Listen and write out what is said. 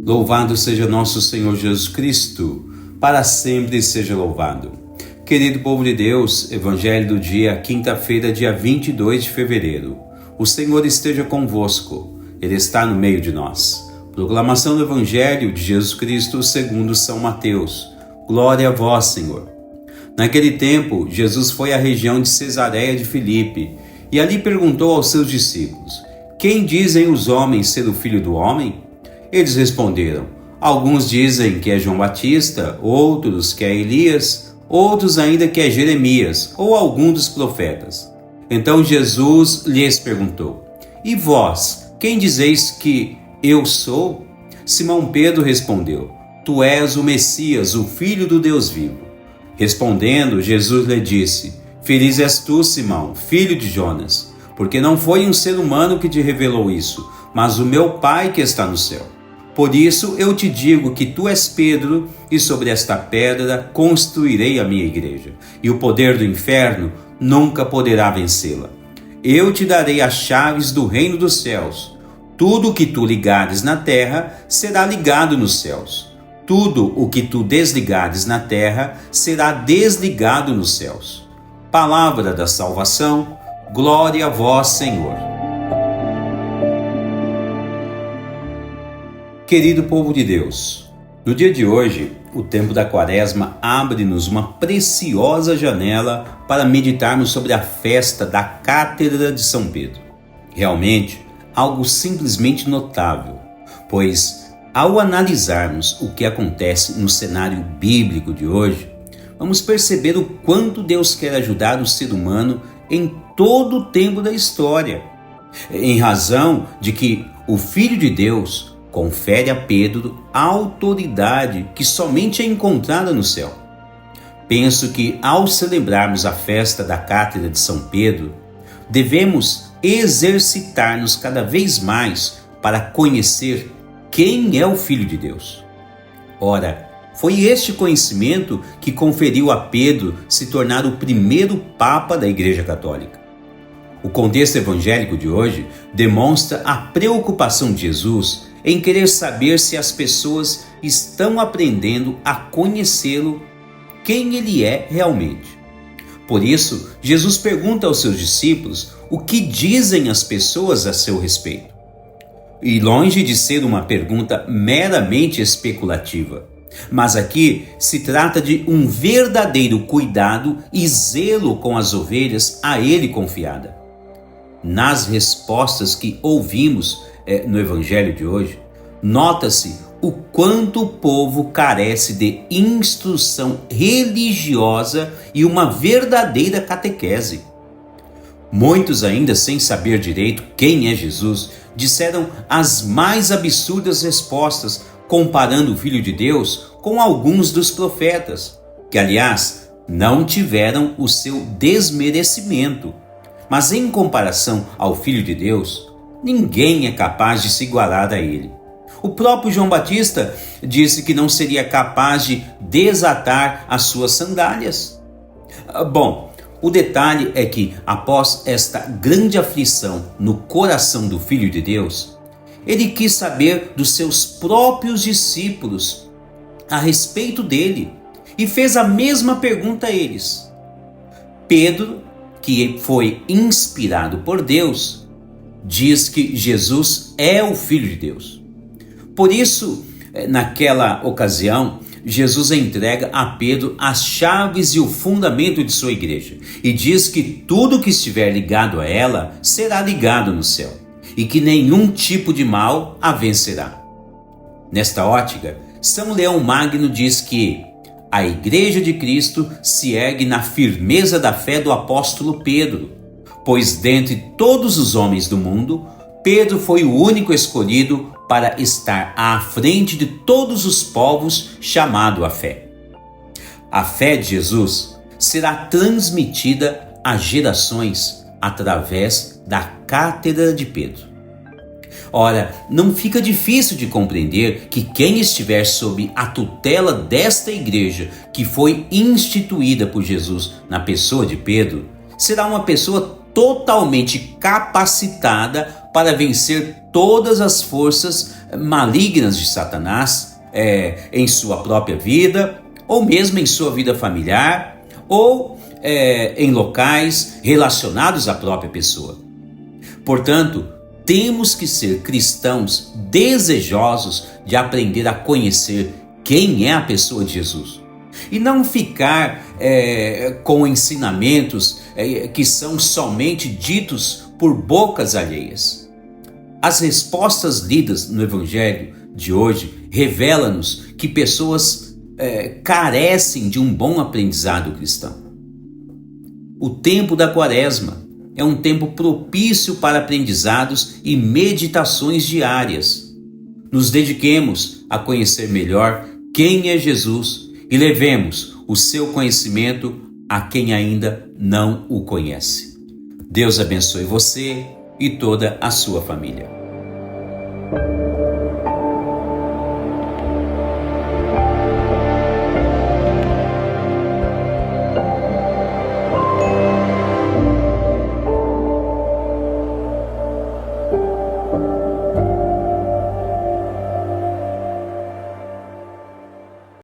Louvado seja nosso Senhor Jesus Cristo, para sempre seja louvado. Querido povo de Deus, Evangelho do dia, quinta-feira, dia 22 de fevereiro. O Senhor esteja convosco, Ele está no meio de nós. Proclamação do Evangelho de Jesus Cristo segundo São Mateus. Glória a vós, Senhor. Naquele tempo, Jesus foi à região de Cesareia de Filipe e ali perguntou aos seus discípulos: quem dizem os homens ser o Filho do Homem? Eles responderam: alguns dizem que é João Batista, outros que é Elias, outros ainda que é Jeremias ou algum dos profetas. Então Jesus lhes perguntou: e vós, quem dizeis que eu sou? Simão Pedro respondeu: tu és o Messias, o Filho do Deus vivo. Respondendo, Jesus lhe disse: feliz és tu, Simão, filho de Jonas, porque não foi um ser humano que te revelou isso, mas o meu Pai que está no céu. Por isso eu te digo que tu és Pedro, e sobre esta pedra construirei a minha igreja, e o poder do inferno nunca poderá vencê-la. Eu te darei as chaves do reino dos céus. Tudo o que tu ligares na terra será ligado nos céus. Tudo o que tu desligares na terra será desligado nos céus. Palavra da salvação, glória a vós, Senhor. Querido povo de Deus, no dia de hoje, o tempo da Quaresma abre-nos uma preciosa janela para meditarmos sobre a festa da Cátedra de São Pedro. Realmente, algo simplesmente notável, pois ao analisarmos o que acontece no cenário bíblico de hoje, vamos perceber o quanto Deus quer ajudar o ser humano em todo o tempo da história, em razão de que o Filho de Deus confere a Pedro a autoridade que somente é encontrada no céu. Penso que ao celebrarmos a festa da Cátedra de São Pedro, devemos exercitar-nos cada vez mais para conhecer quem é o Filho de Deus. Ora, foi este conhecimento que conferiu a Pedro se tornar o primeiro Papa da Igreja Católica. O contexto evangélico de hoje demonstra a preocupação de Jesus em querer saber se as pessoas estão aprendendo a conhecê-lo, quem ele é realmente. Por isso, Jesus pergunta aos seus discípulos o que dizem as pessoas a seu respeito. E longe de ser uma pergunta meramente especulativa, mas aqui se trata de um verdadeiro cuidado e zelo com as ovelhas a ele confiada. Nas respostas que ouvimos no Evangelho de hoje, nota-se o quanto o povo carece de instrução religiosa e uma verdadeira catequese. Muitos, ainda sem saber direito quem é Jesus, disseram as mais absurdas respostas, comparando o Filho de Deus com alguns dos profetas, que, aliás, não tiveram o seu desmerecimento. Mas em comparação ao Filho de Deus, ninguém é capaz de se igualar a ele. O próprio João Batista disse que não seria capaz de desatar as suas sandálias. Bom, o detalhe é que após esta grande aflição no coração do Filho de Deus, ele quis saber dos seus próprios discípulos a respeito dele e fez a mesma pergunta a eles. Pedro, que foi inspirado por Deus, diz que Jesus é o Filho de Deus. Por isso, naquela ocasião, Jesus entrega a Pedro as chaves e o fundamento de sua igreja e diz que tudo que estiver ligado a ela será ligado no céu e que nenhum tipo de mal a vencerá. Nesta ótica, São Leão Magno diz que a Igreja de Cristo se ergue na firmeza da fé do apóstolo Pedro, pois dentre todos os homens do mundo, Pedro foi o único escolhido para estar à frente de todos os povos chamado à fé. A fé de Jesus será transmitida a gerações através da Cátedra de Pedro. Ora, não fica difícil de compreender que quem estiver sob a tutela desta igreja, que foi instituída por Jesus na pessoa de Pedro, será uma pessoa totalmente capacitada para vencer todas as forças malignas de Satanás em sua própria vida, ou mesmo em sua vida familiar, ou em locais relacionados à própria pessoa. Portanto, temos que ser cristãos desejosos de aprender a conhecer quem é a pessoa de Jesus. E não ficar com ensinamentos que são somente ditos por bocas alheias. As respostas lidas no Evangelho de hoje revelam-nos que pessoas carecem de um bom aprendizado cristão. O tempo da Quaresma é um tempo propício para aprendizados e meditações diárias. Nos dediquemos a conhecer melhor quem é Jesus e levemos o seu conhecimento a quem ainda não o conhece. Deus abençoe você e toda a sua família.